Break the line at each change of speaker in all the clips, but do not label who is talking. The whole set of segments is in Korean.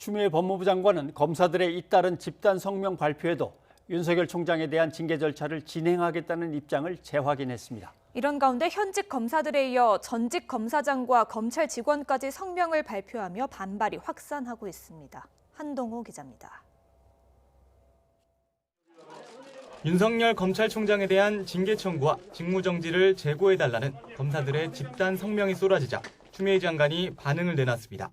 추미애 법무부 장관은 검사들의 잇따른 집단 성명 발표에도 윤석열 총장에 대한 징계 절차를 진행하겠다는 입장을 재확인했습니다.
이런 가운데 현직 검사들에 이어 전직 검사장과 검찰 직원까지 성명을 발표하며 반발이 확산하고 있습니다. 한동호 기자입니다.
윤석열 검찰총장에 대한 징계 청구와 직무정지를 재고해달라는 검사들의 집단 성명이 쏟아지자 추미애 장관이 반응을 내놨습니다.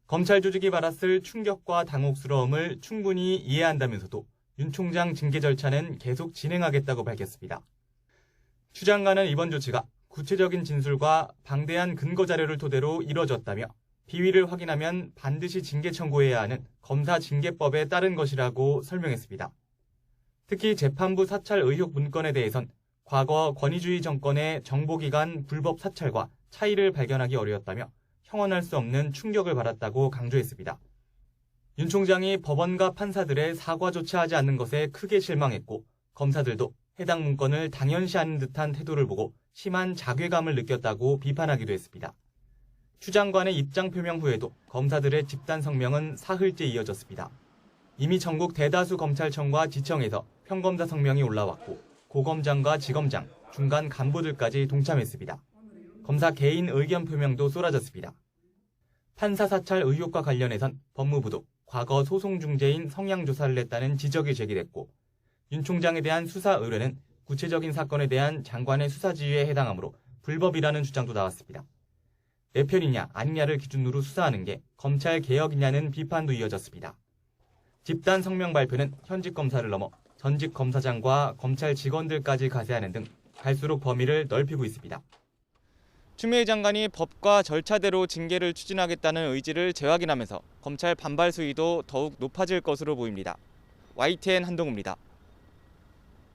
검찰 조직이 받았을 충격과 당혹스러움을 충분히 이해한다면서도 윤 총장 징계 절차는 계속 진행하겠다고 밝혔습니다. 추 장관은 이번 조치가 구체적인 진술과 방대한 근거 자료를 토대로 이뤄졌다며 비위를 확인하면 반드시 징계 청구해야 하는 검사징계법에 따른 것이라고 설명했습니다. 특히 재판부 사찰 의혹 문건에 대해선 과거 권위주의 정권의 정보기관 불법 사찰과 차이를 발견하기 어려웠다며 형언할 수 없는 충격을 받았다고 강조했습니다. 윤 총장이 법원과 판사들의 사과조차 하지 않는 것에 크게 실망했고 검사들도 해당 문건을 당연시하는 듯한 태도를 보고 심한 자괴감을 느꼈다고 비판하기도 했습니다. 추 장관의 입장 표명 후에도 검사들의 집단 성명은 사흘째 이어졌습니다. 이미 전국 대다수 검찰청과 지청에서 평검사 성명이 올라왔고 고검장과 지검장, 중간 간부들까지 동참했습니다. 검사 개인 의견 표명도 쏟아졌습니다. 판사 사찰 의혹과 관련해선 법무부도 과거 소송 중재인 성향조사를 냈다는 지적이 제기됐고 윤 총장에 대한 수사 의뢰는 구체적인 사건에 대한 장관의 수사 지휘에 해당하므로 불법이라는 주장도 나왔습니다. 내 편이냐 아니냐를 기준으로 수사하는 게 검찰 개혁이냐는 비판도 이어졌습니다. 집단 성명 발표는 현직 검사를 넘어 전직 검사장과 검찰 직원들까지 가세하는 등 갈수록 범위를 넓히고 있습니다. 추미애 장관이 법과 절차대로 징계를 추진하겠다는 의지를 재확인하면서 검찰 반발 수위도 더욱 높아질 것으로 보입니다. YTN 한동우입니다.